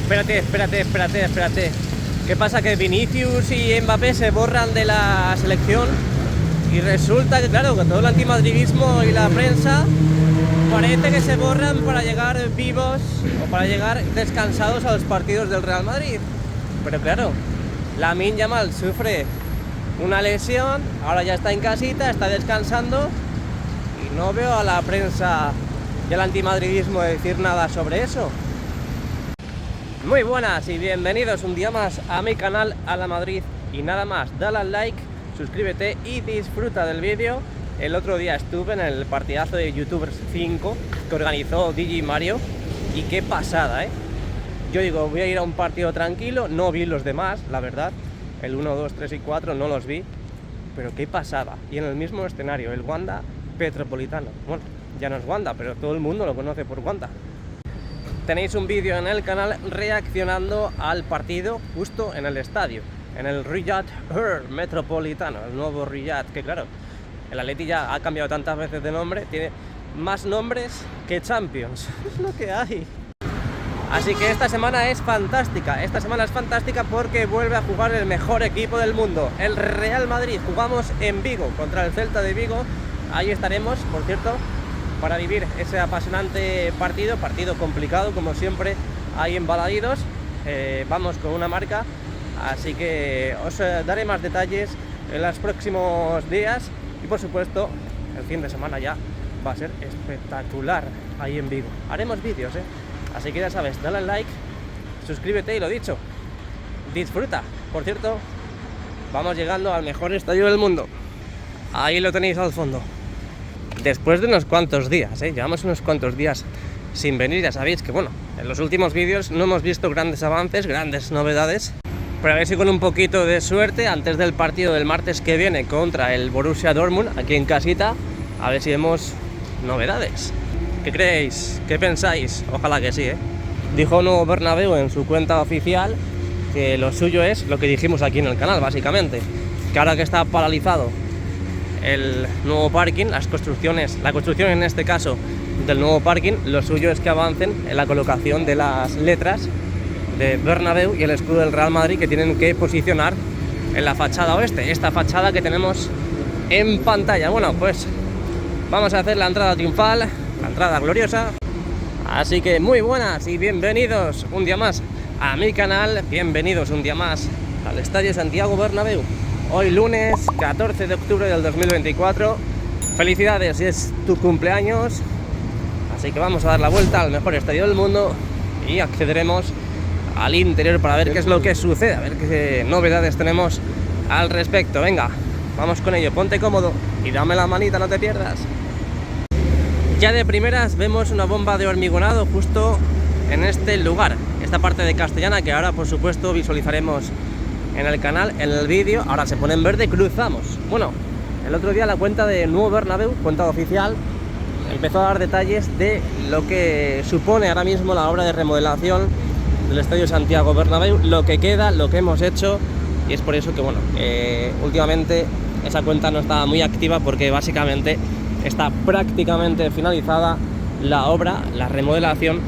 Espérate. ¿Qué pasa? Que Vinicius y Mbappé se borran de la selección y resulta que, claro, con todo el antimadridismo y la prensa parece que se borran para llegar vivos o para llegar descansados a los partidos del Real Madrid. Pero claro, Lamine Yamal sufre una lesión, ahora ya está en casita, está descansando y no veo a la prensa y al antimadridismo decir nada sobre eso. Muy buenas y bienvenidos un día más a mi canal A La Madrid. Y nada más, dale al like, suscríbete y disfruta del vídeo. El otro día estuve en el partidazo de YouTubers 5 que organizó DJ Mario y qué pasada, Yo digo, voy a ir a un partido tranquilo, no vi los demás, la verdad. El 1, 2, 3 y 4 no los vi, pero qué pasada. Y en el mismo escenario, el Wanda Metropolitano. Bueno, ya no es Wanda, pero todo el mundo lo conoce por Wanda. Tenéis un vídeo en el canal reaccionando al partido justo en el estadio, en el Riyadh Metropolitano, el nuevo Riyadh, que claro, el Atleti ya ha cambiado tantas veces de nombre, tiene más nombres que Champions, es lo que hay. Así que esta semana es fantástica porque vuelve a jugar el mejor equipo del mundo, el Real Madrid. Jugamos en Vigo contra el Celta de Vigo, ahí estaremos, por cierto, para vivir ese apasionante partido complicado como siempre ahí en Balaídos. Vamos con una marca, así que os daré más detalles en los próximos días y por supuesto el fin de semana ya va a ser espectacular ahí en Vigo. Haremos vídeos, así que ya sabes, dale al like, suscríbete y lo dicho, disfruta. Por cierto, vamos llegando al mejor estadio del mundo, ahí lo tenéis al fondo. Después de unos cuantos días, llevamos unos cuantos días sin venir. Ya sabéis que, bueno, en los últimos vídeos no hemos visto grandes avances, grandes novedades, pero a ver si con un poquito de suerte, antes del partido del martes que viene contra el Borussia Dortmund, aquí en casita, a ver si vemos novedades. ¿Qué creéis? ¿Qué pensáis? Ojalá que sí, Dijo Nuevo Bernabéu en su cuenta oficial que lo suyo es lo que dijimos aquí en el canal, básicamente, que ahora que está paralizado el nuevo parking, la construcción en este caso del nuevo parking, lo suyo es que avancen en la colocación de las letras de Bernabéu y el escudo del Real Madrid que tienen que posicionar en la fachada oeste, esta fachada que tenemos en pantalla. Bueno, pues vamos a hacer la entrada triunfal, la entrada gloriosa. Así que muy buenas y bienvenidos un día más a mi canal, bienvenidos un día más al Estadio Santiago Bernabéu. Hoy lunes 14 de octubre del 2024. Felicidades si es tu cumpleaños. Así que vamos a dar la vuelta al mejor estadio del mundo y accederemos al interior para ver qué es lo que sucede, a ver qué novedades tenemos al respecto. Venga, vamos con ello, ponte cómodo y dame la manita, no te pierdas. Ya de primeras vemos una bomba de hormigonado justo en este lugar, esta parte de Castellana que ahora por supuesto visualizaremos en el canal, en el vídeo. Ahora se pone en verde, cruzamos. Bueno, el otro día la cuenta de Nuevo Bernabéu, cuenta oficial, empezó a dar detalles de lo que supone ahora mismo la obra de remodelación del Estadio Santiago Bernabéu, lo que queda, lo que hemos hecho, y es por eso que, bueno, últimamente esa cuenta no está muy activa porque básicamente está prácticamente finalizada la obra, la remodelación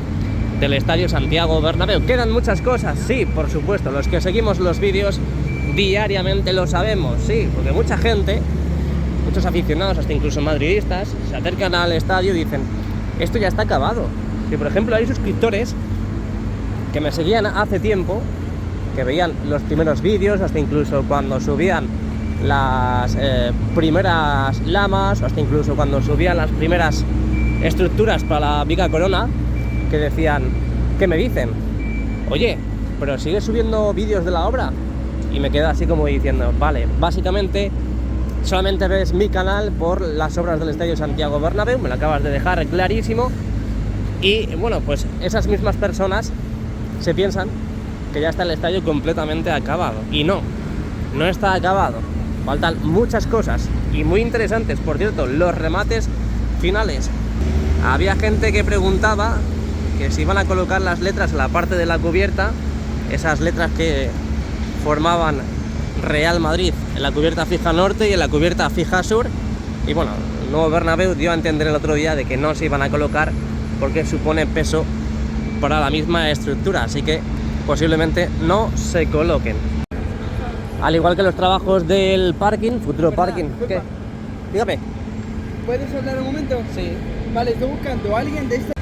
del Estadio Santiago Bernabéu. Quedan muchas cosas, sí, por supuesto, los que seguimos los vídeos diariamente lo sabemos, sí, porque mucha gente, muchos aficionados, hasta incluso madridistas, se acercan al estadio y dicen, esto ya está acabado. Si por ejemplo hay suscriptores que me seguían hace tiempo, que veían los primeros vídeos, hasta incluso cuando subían las primeras lamas, o hasta incluso cuando subían las primeras estructuras para la Viga Corona, que decían, ¿qué me dicen? Oye, pero ¿sigues subiendo vídeos de la obra? Y me queda así como diciendo, vale, básicamente solamente ves mi canal por las obras del Estadio Santiago Bernabéu, me lo acabas de dejar clarísimo. Y bueno, pues esas mismas personas se piensan que ya está el estadio completamente acabado. Y no está acabado. Faltan muchas cosas y muy interesantes, por cierto, los remates finales. Había gente que preguntaba que si iban a colocar las letras en la parte de la cubierta, esas letras que formaban Real Madrid en la cubierta fija norte y en la cubierta fija sur. Y bueno, el Nuevo Bernabéu dio a entender el otro día de que no se iban a colocar porque supone peso para la misma estructura, así que posiblemente no se coloquen. Al igual que los trabajos del parking, futuro parking. ¿Qué? Dígame. ¿Puedes hablar un momento? Sí. Vale, estoy buscando a alguien de esta...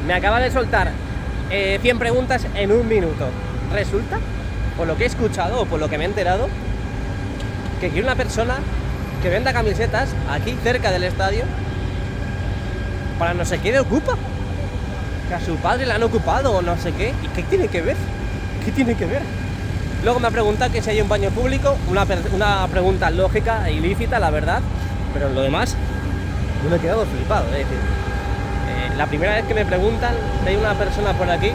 Me acaba de soltar 100 preguntas en un minuto. Resulta, por lo que he escuchado o por lo que me he enterado, que quiere una persona que venda camisetas aquí cerca del estadio para no sé qué le ocupa. Que a su padre le han ocupado o no sé qué. ¿Y qué tiene que ver? ¿Qué tiene que ver? Luego me ha preguntado que si hay un baño público, una pregunta lógica e ilícita, la verdad, pero en lo demás yo me he quedado flipado. Es decir, la primera vez que me preguntan si hay una persona por aquí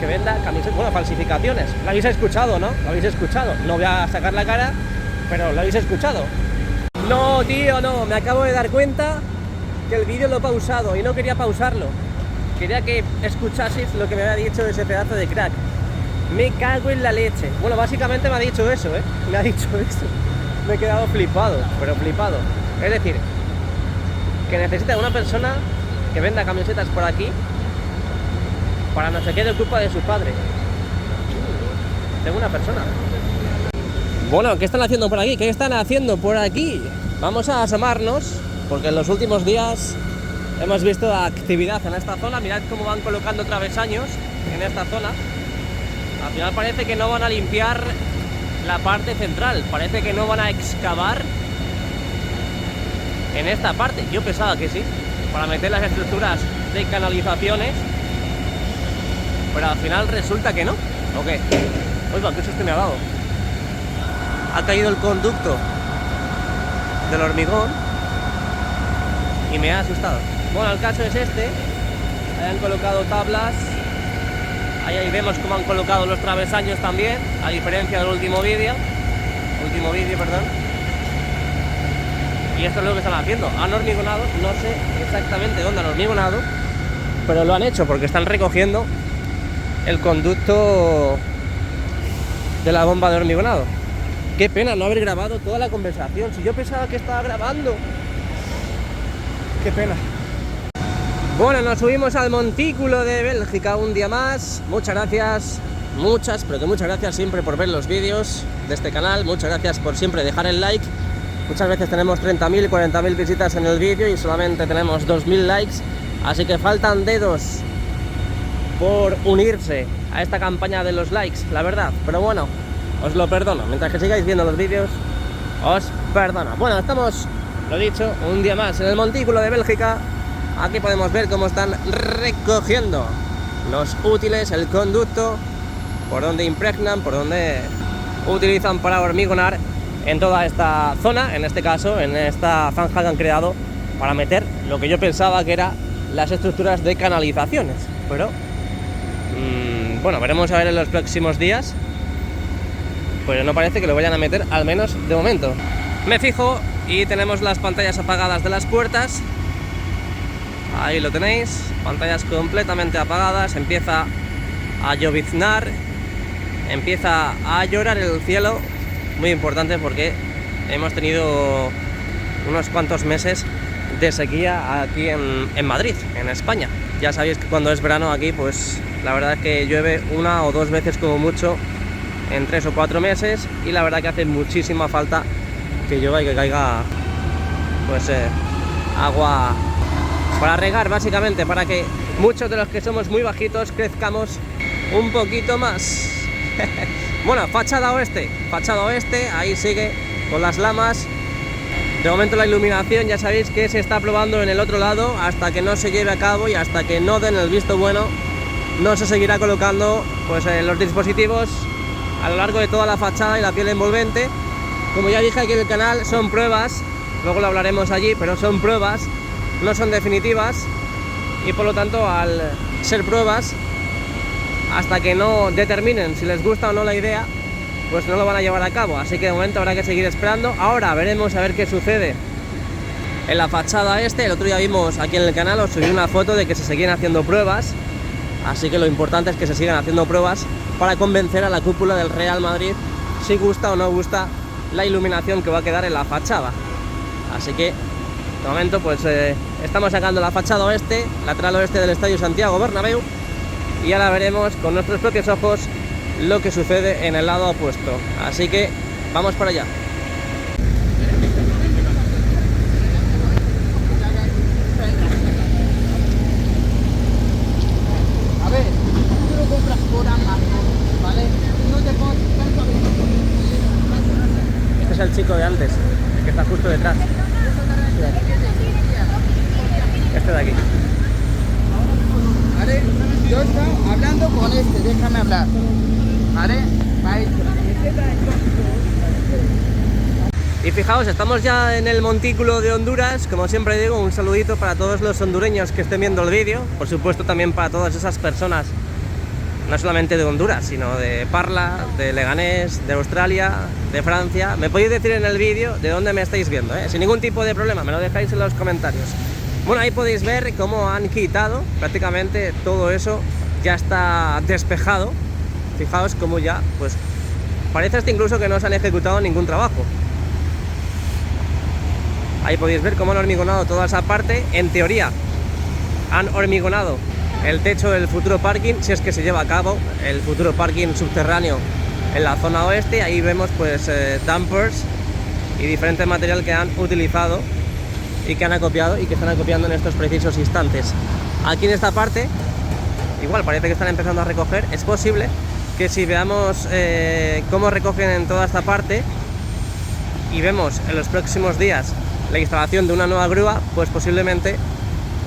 que venda camisetas, bueno, falsificaciones. ¿Lo habéis escuchado, no? ¿Lo habéis escuchado? No voy a sacar la cara, pero ¿lo habéis escuchado? No, tío, no, me acabo de dar cuenta que el vídeo lo he pausado y no quería pausarlo. Quería que escuchaseis lo que me había dicho ese pedazo de crack. Me cago en la leche. Bueno, básicamente me ha dicho eso, me ha dicho eso. Me he quedado flipado, pero flipado. Es decir, que necesita una persona que venda camisetas por aquí para no sé qué de culpa de su padre. Tengo una persona. Bueno, ¿qué están haciendo por aquí? ¿Qué están haciendo por aquí? Vamos a asomarnos, porque en los últimos días hemos visto actividad en esta zona. Mirad cómo van colocando travesaños en esta zona. Al final parece que no van a limpiar la parte central, parece que no van a excavar en esta parte. Yo pensaba que sí, para meter las estructuras de canalizaciones, pero al final resulta que no. ¿O qué? Oiga, ¿qué susto me ha dado? Ha caído el conducto del hormigón y me ha asustado. Bueno, el caso es este. Ahí han colocado tablas. Ahí vemos cómo han colocado los travesaños también, a diferencia del último vídeo. Perdón. Y esto es lo que están haciendo. Han hormigonado, no sé exactamente dónde han hormigonado, pero lo han hecho porque están recogiendo el conducto de la bomba de hormigonado. Qué pena no haber grabado toda la conversación. Si yo pensaba que estaba grabando. Qué pena. Bueno, nos subimos al montículo de Bélgica un día más. Muchas gracias, muchas gracias siempre por ver los vídeos de este canal. Muchas gracias por siempre dejar el like. Muchas veces tenemos 30.000, 40.000 visitas en el vídeo y solamente tenemos 2.000 likes. Así que faltan dedos por unirse a esta campaña de los likes, la verdad. Pero bueno, os lo perdono. Mientras que sigáis viendo los vídeos, os perdono. Bueno, estamos, lo dicho, un día más en el montículo de Bélgica. Aquí podemos ver cómo están recogiendo los útiles, el conducto, por donde impregnan, por donde utilizan para hormigonar en toda esta zona, en este caso, en esta zanja que han creado para meter lo que yo pensaba que eran las estructuras de canalizaciones. Pero, bueno, veremos a ver en los próximos días. Pues no parece que lo vayan a meter, al menos de momento. Me fijo y tenemos las pantallas apagadas de las puertas. Ahí lo tenéis, pantallas completamente apagadas. Empieza a lloviznar, empieza a llorar el cielo. Muy importante porque hemos tenido unos cuantos meses de sequía aquí en Madrid, en España. Ya sabéis que cuando es verano aquí, pues la verdad es que llueve una o dos veces como mucho en 3 o 4 meses, y la verdad que hace muchísima falta que llueva y que caiga pues agua para regar, básicamente, para que muchos de los que somos muy bajitos crezcamos un poquito más. Bueno, fachada oeste, ahí sigue con las lamas. De momento la iluminación ya sabéis que se está probando en el otro lado. Hasta que no se lleve a cabo y hasta que no den el visto bueno, no se seguirá colocando pues los dispositivos a lo largo de toda la fachada y la piel envolvente. Como ya dije aquí en el canal, son pruebas, luego lo hablaremos allí, pero son pruebas, no son definitivas, y por lo tanto, al ser pruebas, hasta que no determinen si les gusta o no la idea, pues no lo van a llevar a cabo. Así que de momento habrá que seguir esperando. Ahora veremos a ver qué sucede en la fachada este. El otro día vimos aquí en el canal, os subí una foto de que se seguían haciendo pruebas, así que lo importante es que se sigan haciendo pruebas para convencer a la cúpula del Real Madrid si gusta o no gusta la iluminación que va a quedar en la fachada. Así que de momento pues estamos sacando la fachada oeste, lateral oeste del Estadio Santiago Bernabéu, y ahora veremos con nuestros propios ojos lo que sucede en el lado opuesto. Así que vamos para allá. A ver, tú lo compras por Amazon, ¿vale? No te pones tanto a ver. Este es el chico de antes, el que está justo detrás. Este de aquí. ¿Vale? Yo estaba hablando con este, déjame hablar. ¿Vale? Y fijaos, estamos ya en el montículo de Honduras. Como siempre digo, un saludito para todos los hondureños que estén viendo el vídeo. Por supuesto también para todas esas personas, no solamente de Honduras, sino de Parla, de Leganés, de Australia, de Francia. Me podéis decir en el vídeo de dónde me estáis viendo, ¿eh? Sin ningún tipo de problema, me lo dejáis en los comentarios. Bueno, ahí podéis ver cómo han quitado prácticamente todo eso, ya está despejado. Fijaos cómo ya, pues, parece hasta incluso que no se han ejecutado ningún trabajo. Ahí podéis ver cómo han hormigonado toda esa parte. En teoría, han hormigonado el techo del futuro parking, si es que se lleva a cabo el futuro parking subterráneo en la zona oeste. Ahí vemos pues dumpers y diferente material que han utilizado y que han acopiado y que están acopiando en estos precisos instantes. Aquí en esta parte, igual parece que están empezando a recoger. Es posible que si veamos cómo recogen en toda esta parte y vemos en los próximos días la instalación de una nueva grúa, pues posiblemente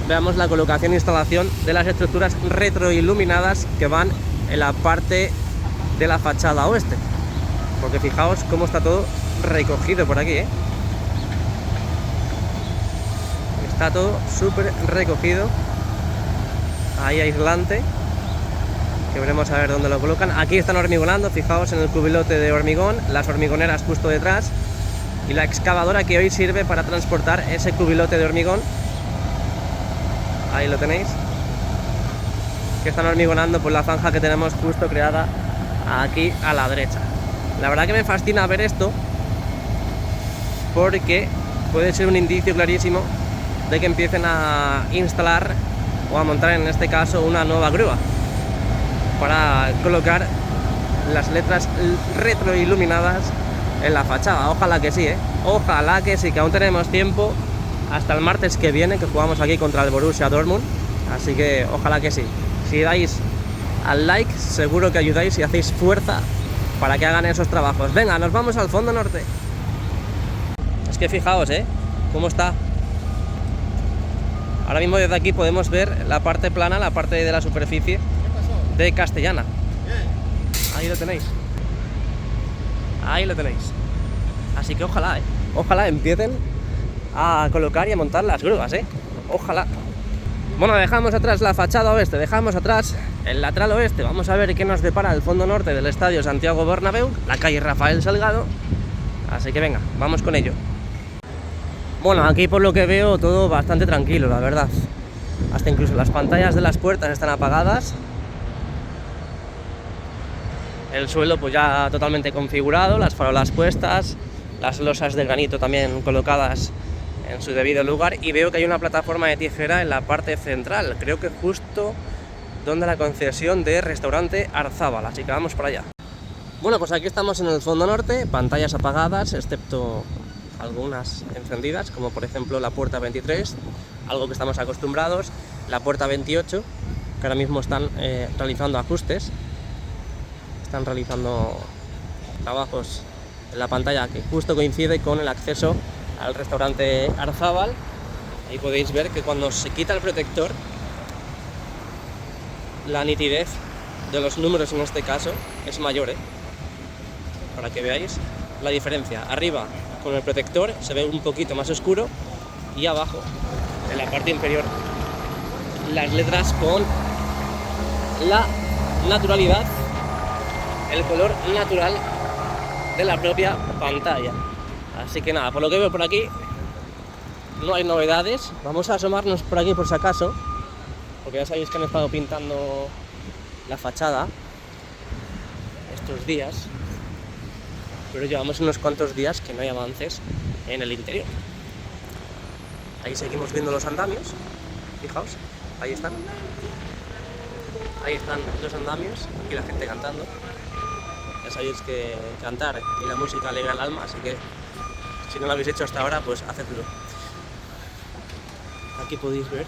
veamos la colocación e instalación de las estructuras retroiluminadas que van en la parte de la fachada oeste, porque fijaos cómo está todo recogido por aquí, ¿eh? Está todo súper recogido. Ahí aislante, que veremos a ver dónde lo colocan. Aquí están hormigonando, fijaos en el cubilote de hormigón, las hormigoneras justo detrás y la excavadora que hoy sirve para transportar ese cubilote de hormigón. Ahí lo tenéis, que están hormigonando por la zanja que tenemos justo creada aquí a la derecha. La verdad que me fascina ver esto, porque puede ser un indicio clarísimo de que empiecen a instalar o a montar, en este caso, una nueva grúa para colocar las letras retroiluminadas en la fachada. Ojalá que sí, ojalá que sí, que aún tenemos tiempo hasta el martes que viene, que jugamos aquí contra el Borussia Dortmund, así que ojalá que sí. Si dais al like, seguro que ayudáis y hacéis fuerza para que hagan esos trabajos. Venga, nos vamos al fondo norte. Es que fijaos, cómo está. Ahora mismo desde aquí podemos ver la parte plana, la parte de la superficie de Castellana. Ahí lo tenéis. Ahí lo tenéis. Así que ojalá, ojalá empiecen a colocar y a montar las grúas, ojalá. Bueno, dejamos atrás la fachada oeste, dejamos atrás el lateral oeste. Vamos a ver qué nos depara el fondo norte del estadio Santiago Bernabéu, la calle Rafael Salgado. Así que venga, vamos con ello. Bueno, aquí por lo que veo todo bastante tranquilo, la verdad. Hasta incluso las pantallas de las puertas están apagadas. El suelo pues ya totalmente configurado, las farolas puestas, las losas de granito también colocadas en su debido lugar, y veo que hay una plataforma de tijera en la parte central, creo que justo donde la concesión de restaurante Arzábal, así que vamos para allá. Bueno, pues aquí estamos en el fondo norte, pantallas apagadas, excepto algunas encendidas, como por ejemplo la puerta 23, algo que estamos acostumbrados, la puerta 28, que ahora mismo están realizando ajustes, están realizando trabajos en la pantalla que justo coincide con el acceso al restaurante Arzábal. Ahí podéis ver que cuando se quita el protector, la nitidez de los números en este caso es mayor, para que veáis la diferencia. Arriba con el protector se ve un poquito más oscuro, y abajo en la parte inferior las letras con la naturalidad, el color natural de la propia pantalla. Así que nada, por lo que veo por aquí no hay novedades. Vamos a asomarnos por aquí por si acaso, porque ya sabéis que han estado pintando la fachada estos días, pero llevamos unos cuantos días que no hay avances en el interior. Ahí seguimos viendo los andamios, fijaos, ahí están los andamios, aquí la gente cantando. sabéis que cantar y la música alegra el alma, así que si no lo habéis hecho hasta ahora, pues hacedlo. Aquí podéis ver,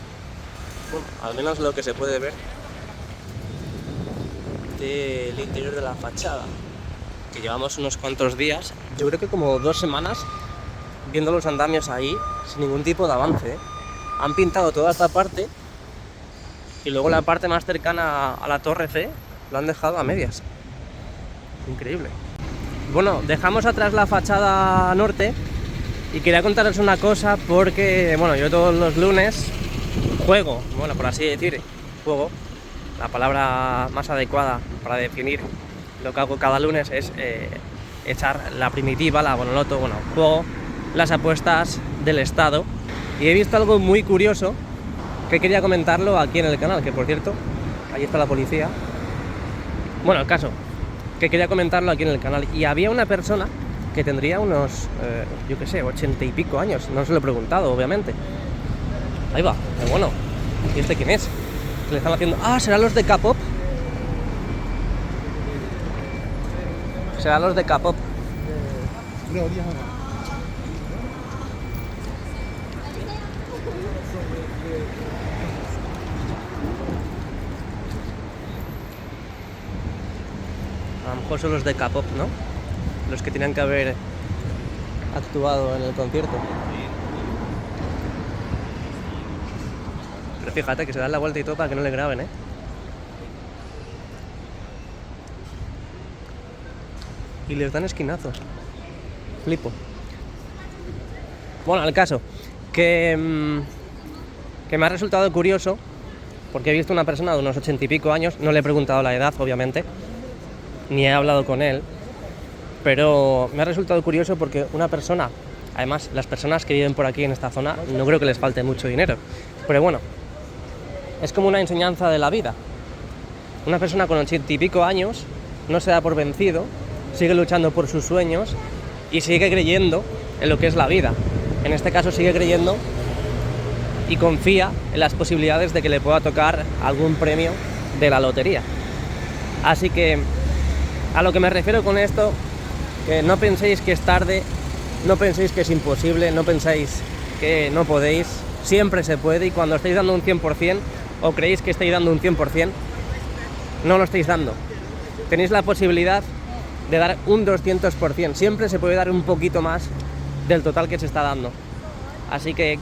bueno, al menos lo que se puede ver del interior de la fachada, que llevamos unos cuantos días, yo creo que como 2 semanas, viendo los andamios ahí sin ningún tipo de avance, ¿eh? Han pintado toda esta parte y luego la parte más cercana a la Torre C lo han dejado a medias. Increíble. Bueno, dejamos atrás la fachada norte y quería contaros una cosa porque, bueno, yo todos los lunes juego, bueno, por así decir, juego. La palabra más adecuada para definir lo que hago cada lunes es echar la primitiva, la bonoloto, bueno, juego las apuestas del Estado. Y he visto algo muy curioso que quería comentarlo aquí en el canal, que por cierto, ahí está la policía. Bueno, el caso, que quería comentarlo aquí en el canal. Y había una persona que tendría unos, yo qué sé, 80 y pico años. No se lo he preguntado, obviamente. Ahí va, pero bueno. ¿Y este quién es? ¿Qué le están haciendo? Ah, ¿serán los de K-pop? ¿Serán los de K-pop? A lo mejor son los de K-pop, ¿no? Los que tenían que haber actuado en el concierto. Pero fíjate que se dan la vuelta y todo para que no le graben, ¿eh? Y les dan esquinazos. Flipo. Bueno, el caso, que me ha resultado curioso, porque he visto una persona de unos 80 y pico años, no le he preguntado la edad, obviamente, ni he hablado con él, pero me ha resultado curioso porque una persona, además las personas que viven por aquí en esta zona, no creo que les falte mucho dinero, pero bueno, es como una enseñanza de la vida. Una persona con 80 y pico años no se da por vencido, sigue luchando por sus sueños y sigue creyendo en lo que es la vida. En este caso sigue creyendo y confía en las posibilidades de que le pueda tocar algún premio de la lotería. Así que a lo que me refiero con esto, que no penséis que es tarde, no penséis que es imposible, no penséis que no podéis, siempre se puede, y cuando estáis dando un 100% o creéis que estáis dando un 100%, no lo estáis dando. Tenéis la posibilidad de dar un 200%, siempre se puede dar un poquito más del total que se está dando. Así que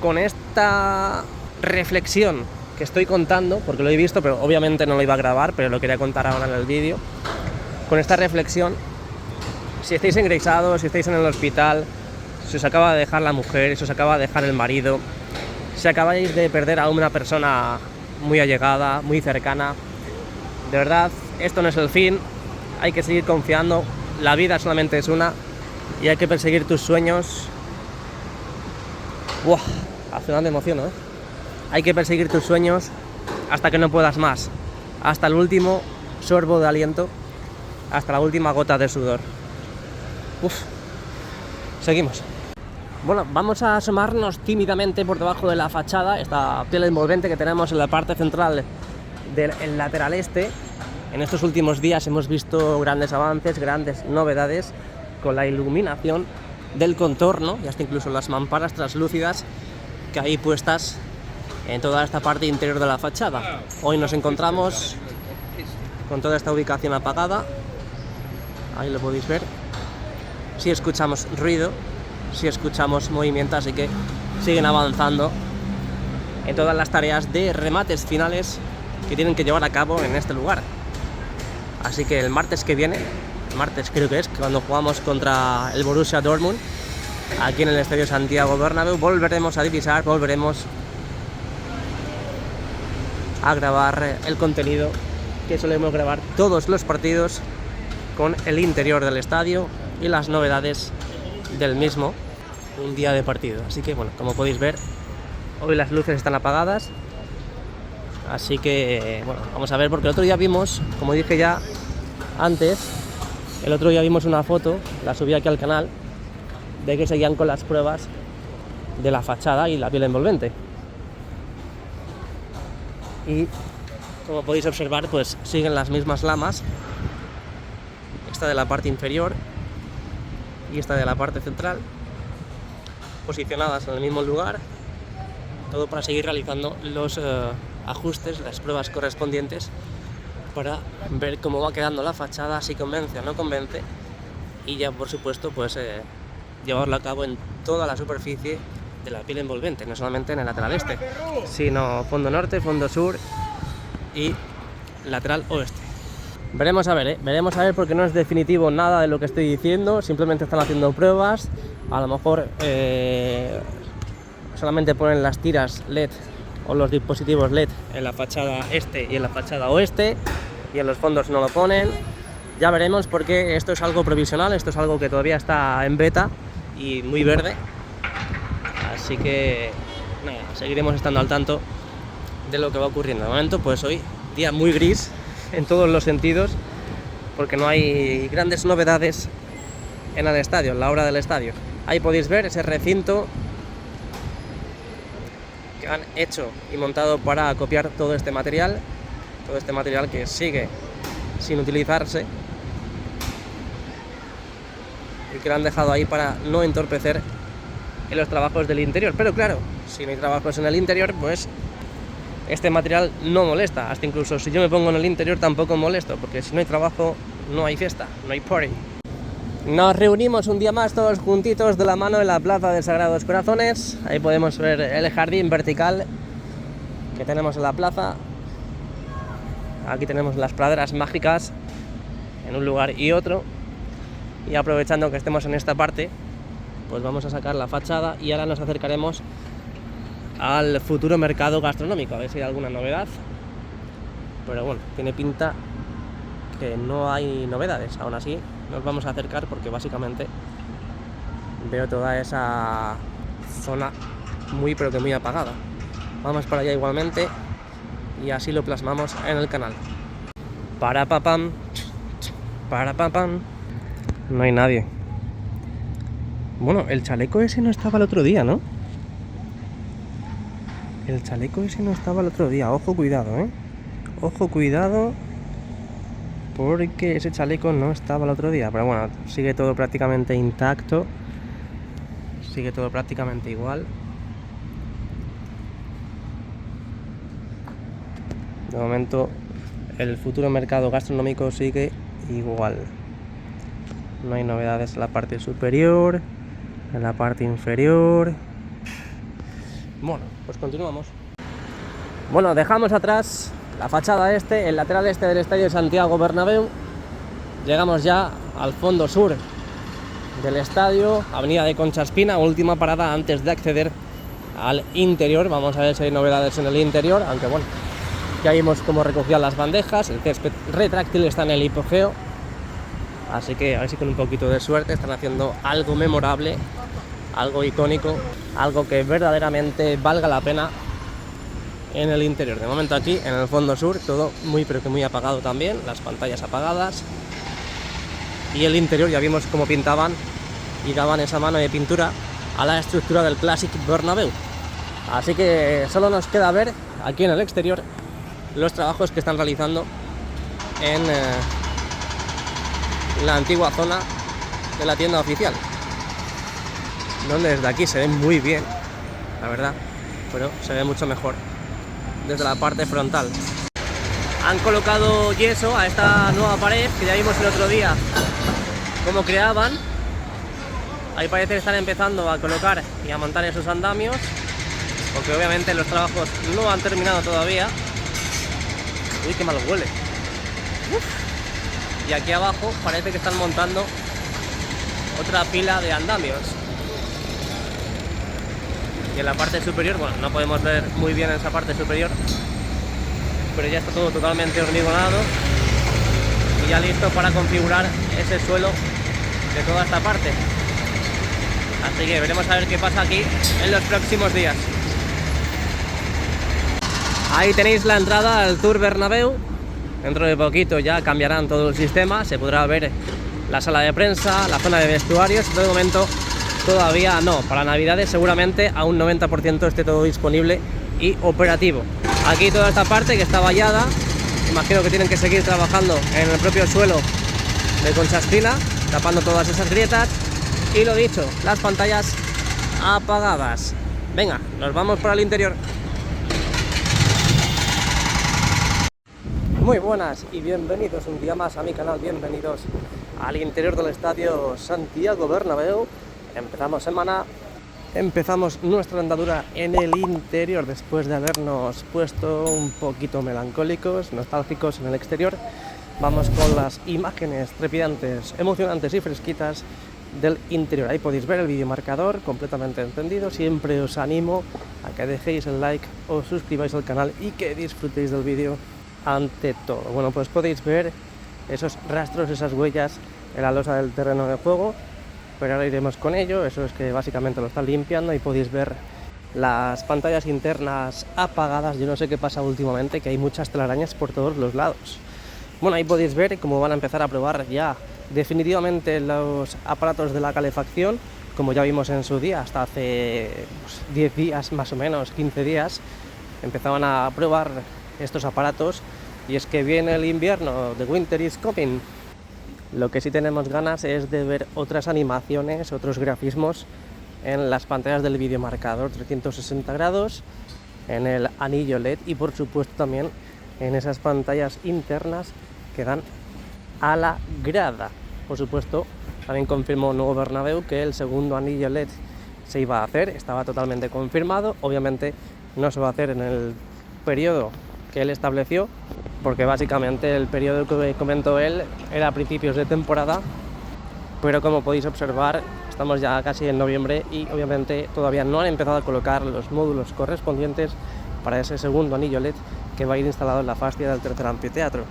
con esta reflexión que estoy contando, porque lo he visto, pero obviamente no lo iba a grabar, pero lo quería contar ahora en el vídeo, con esta reflexión, si estáis ingresados, si estáis en el hospital, si os acaba de dejar la mujer, si os acaba de dejar el marido, si acabáis de perder a una persona muy allegada, muy cercana, de verdad, esto no es el fin, hay que seguir confiando, la vida solamente es una y hay que perseguir tus sueños. ¡Buah! Al final me emociono, ¿eh? Hay que perseguir tus sueños hasta que no puedas más, hasta el último sorbo de aliento, hasta la última gota de sudor. Uf, seguimos. Bueno, vamos a asomarnos tímidamente por debajo de la fachada, esta piel envolvente que tenemos en la parte central del lateral este. En estos últimos días hemos visto grandes avances, grandes novedades con la iluminación del contorno y hasta incluso las mamparas translúcidas que hay puestas en toda esta parte interior de la fachada. Hoy nos encontramos con toda esta ubicación apagada, ahí lo podéis ver. Sí escuchamos ruido, sí escuchamos movimiento, así que siguen avanzando en todas las tareas de remates finales que tienen que llevar a cabo en este lugar. Así que el martes que viene, martes creo que es, cuando jugamos contra el Borussia Dortmund, aquí en el Estadio Santiago Bernabéu, volveremos a divisar, volveremos a grabar el contenido que solemos grabar todos los partidos con el interior del estadio y las novedades del mismo, un día de partido. Así que bueno, como podéis ver, hoy las luces están apagadas, así que bueno, vamos a ver, porque el otro día vimos, como dije ya antes, el otro día vimos una foto, la subí aquí al canal, de que seguían con las pruebas de la fachada y la piel envolvente. Y como podéis observar, pues siguen las mismas lamas, esta de la parte inferior y esta de la parte central, posicionadas en el mismo lugar, todo para seguir realizando los ajustes, las pruebas correspondientes para ver cómo va quedando la fachada, si convence o no convence, y ya por supuesto pues llevarlo a cabo en toda la superficie de la piel envolvente, no solamente en el lateral este, sino fondo norte, fondo sur y lateral oeste. Veremos a ver, porque no es definitivo nada de lo que estoy diciendo, simplemente están haciendo pruebas, a lo mejor solamente ponen las tiras LED o los dispositivos LED en la fachada este y en la fachada oeste, y en los fondos no lo ponen. Ya veremos, porque esto es algo provisional, esto es algo que todavía está en beta y muy verde, así que nada, seguiremos estando al tanto de lo que va ocurriendo. De momento pues hoy día muy gris en todos los sentidos, porque no hay grandes novedades en el estadio, en la obra del estadio. Ahí podéis ver ese recinto que han hecho y montado para copiar todo este material que sigue sin utilizarse y que lo han dejado ahí para no entorpecer en los trabajos del interior. Pero claro, si no hay trabajos en el interior, pues este material no molesta. Hasta incluso si yo me pongo en el interior tampoco molesto, porque si no hay trabajo no hay fiesta, no hay party. Nos reunimos un día más todos juntitos de la mano en la Plaza de Sagrados Corazones. Ahí podemos ver el jardín vertical que tenemos en la plaza. Aquí tenemos las praderas mágicas en un lugar y otro. Y aprovechando que estemos en esta parte, pues vamos a sacar la fachada y ahora nos acercaremos al futuro mercado gastronómico, a ver si hay alguna novedad. Pero bueno, tiene pinta que no hay novedades. Aún así nos vamos a acercar porque básicamente veo toda esa zona muy pero que muy apagada. Vamos para allá igualmente y así lo plasmamos en el canal. Para papam, no hay nadie. Bueno, el chaleco ese no estaba el otro día, ¿no? El chaleco ese no estaba el otro día. Ojo, cuidado, ¿eh? Ojo, cuidado, porque ese chaleco no estaba el otro día. Pero bueno, sigue todo prácticamente intacto, sigue todo prácticamente igual. De momento el futuro mercado gastronómico sigue igual. No hay novedades en la parte superior, en la parte inferior. Bueno, pues continuamos. Bueno, dejamos atrás la fachada este, el lateral este del Estadio Santiago Bernabéu. Llegamos ya al fondo sur del estadio, Avenida de Concha Espina, última parada antes de acceder al interior. Vamos a ver si hay novedades en el interior, aunque bueno, ya vimos cómo recogían las bandejas, el césped retráctil está en el hipogeo, así que a ver si con un poquito de suerte están haciendo algo memorable, algo icónico, algo que verdaderamente valga la pena en el interior. De momento aquí en el fondo sur todo muy pero que muy apagado también, las pantallas apagadas, y el interior ya vimos cómo pintaban y daban esa mano de pintura a la estructura del Clásic Bernabéu. Así que solo nos queda ver aquí en el exterior los trabajos que están realizando en la antigua zona de la tienda oficial, donde desde aquí se ve muy bien, la verdad, pero se ve mucho mejor desde la parte frontal. Han colocado yeso a esta nueva pared que ya vimos el otro día cómo creaban. Ahí parece que están empezando a colocar y a montar esos andamios, porque obviamente los trabajos no han terminado todavía. Uy, qué mal huele. Y aquí abajo parece que están montando otra pila de andamios. Y en la parte superior, bueno, no podemos ver muy bien esa parte superior, pero ya está todo totalmente hormigonado y ya listo para configurar ese suelo de toda esta parte. Así que veremos a ver qué pasa aquí en los próximos días. Ahí tenéis la entrada al Tour Bernabéu. Dentro de poquito ya cambiarán todo el sistema, se podrá ver la sala de prensa, la zona de vestuarios. De momento todavía no, para Navidades seguramente a un 90% esté todo disponible y operativo. Aquí toda esta parte que está vallada, imagino que tienen que seguir trabajando en el propio suelo de conchastina, tapando todas esas grietas. Y lo dicho, las pantallas apagadas. Venga, nos vamos para el interior. Muy buenas y bienvenidos un día más a mi canal, bienvenidos al interior del estadio Santiago Bernabéu. Empezamos semana, empezamos nuestra andadura en el interior después de habernos puesto un poquito melancólicos, nostálgicos en el exterior. Vamos con las imágenes trepidantes, emocionantes y fresquitas del interior. Ahí podéis ver el videomarcador completamente encendido. Siempre os animo a que dejéis el like, os suscribáis al canal y que disfrutéis del vídeo ante todo. Bueno, pues podéis ver esos rastros, esas huellas en la losa del terreno de juego, pero ahora iremos con ello. Eso es que básicamente lo están limpiando y podéis ver las pantallas internas apagadas. Yo no sé qué pasa últimamente, que hay muchas telarañas por todos los lados. Bueno, ahí podéis ver cómo van a empezar a probar ya definitivamente los aparatos de la calefacción, como ya vimos en su día, hasta hace 10 días más o menos, 15 días, empezaban a probar estos aparatos. Y es que viene el invierno, the winter is coming. Lo que sí tenemos ganas es de ver otras animaciones, otros grafismos en las pantallas del videomarcador 360 grados, en el anillo LED y por supuesto también en esas pantallas internas que dan a la grada. Por supuesto, también confirmó Nuevo Bernabéu que el segundo anillo LED se iba a hacer, estaba totalmente confirmado. Obviamente no se va a hacer en el periodo que él estableció, porque básicamente el periodo que comentó él era a principios de temporada, pero como podéis observar estamos ya casi en noviembre y obviamente todavía no han empezado a colocar los módulos correspondientes para ese segundo anillo LED que va a ir instalado en la fascia del tercer anfiteatro.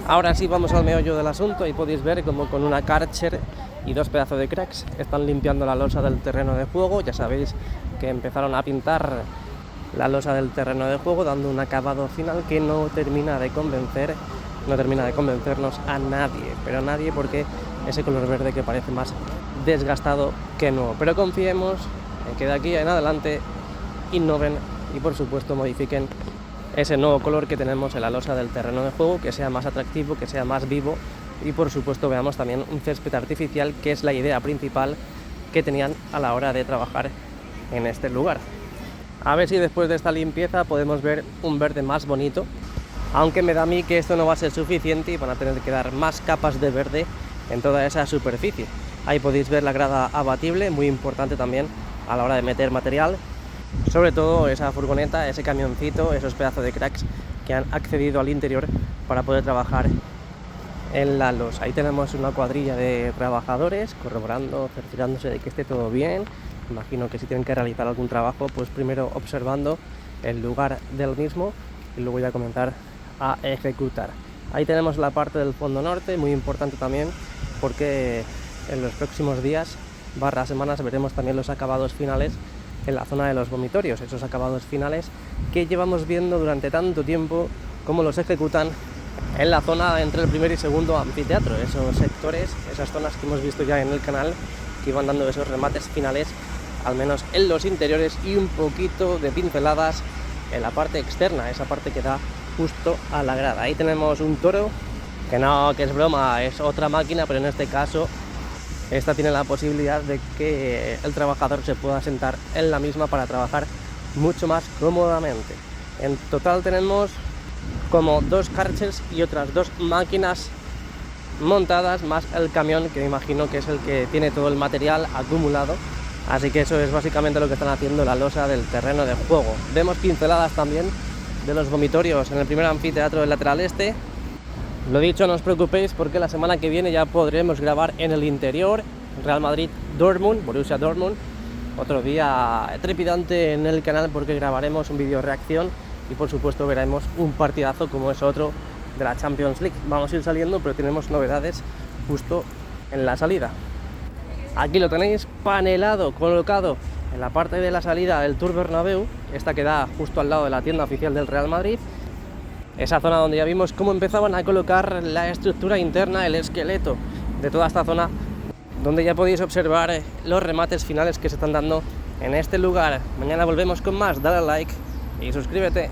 Ahora sí, vamos al meollo del asunto y podéis ver como con una Karcher y dos pedazos de cracks están limpiando la losa del terreno de juego. Ya sabéis que empezaron a pintar la losa del terreno de juego dando un acabado final que no termina de convencernos a nadie, pero a nadie, porque ese color verde que parece más desgastado que nuevo. Pero confiemos en que de aquí en adelante innoven y por supuesto modifiquen ese nuevo color que tenemos en la losa del terreno de juego, que sea más atractivo, que sea más vivo y por supuesto veamos también un césped artificial, que es la idea principal que tenían a la hora de trabajar en este lugar. A ver si después de esta limpieza podemos ver un verde más bonito, aunque me da a mí que esto no va a ser suficiente y van a tener que dar más capas de verde en toda esa superficie. Ahí podéis ver la grada abatible, muy importante también a la hora de meter material, sobre todo esa furgoneta, ese camioncito, esos pedazos de cracks que han accedido al interior para poder trabajar en la losa. Ahí tenemos una cuadrilla de trabajadores corroborando, cerciorándose de que esté todo bien. Imagino que si tienen que realizar algún trabajo, pues primero observando el lugar del mismo y luego ya comenzar a ejecutar. Ahí tenemos la parte del fondo norte, muy importante también, porque en los próximos días / semanas veremos también los acabados finales en la zona de los vomitorios, esos acabados finales que llevamos viendo durante tanto tiempo, cómo los ejecutan en la zona entre el primer y segundo anfiteatro, esos sectores, esas zonas que hemos visto ya en el canal, que iban dando esos remates finales, al menos en los interiores, y un poquito de pinceladas en la parte externa, esa parte que da justo a la grada. Ahí tenemos un toro, que es broma, es otra máquina, pero en este caso esta tiene la posibilidad de que el trabajador se pueda sentar en la misma para trabajar mucho más cómodamente. En total tenemos como 2 Karchers y otras 2 máquinas montadas, más el camión, que me imagino que es el que tiene todo el material acumulado. Así que eso es básicamente lo que están haciendo la losa del terreno de juego. Vemos pinceladas también de los vomitorios en el primer anfiteatro del lateral este. Lo dicho, no os preocupéis porque la semana que viene ya podremos grabar en el interior. Real Madrid-Dortmund, Borussia Dortmund. Otro día trepidante en el canal porque grabaremos un vídeo reacción y por supuesto veremos un partidazo como es otro de la Champions League. Vamos a ir saliendo, pero tenemos novedades justo en la salida. Aquí lo tenéis panelado, colocado en la parte de la salida del Tour Bernabéu, esta que da justo al lado de la tienda oficial del Real Madrid. Esa zona donde ya vimos cómo empezaban a colocar la estructura interna, el esqueleto de toda esta zona, donde ya podéis observar los remates finales que se están dando en este lugar. Mañana volvemos con más, dale like y suscríbete.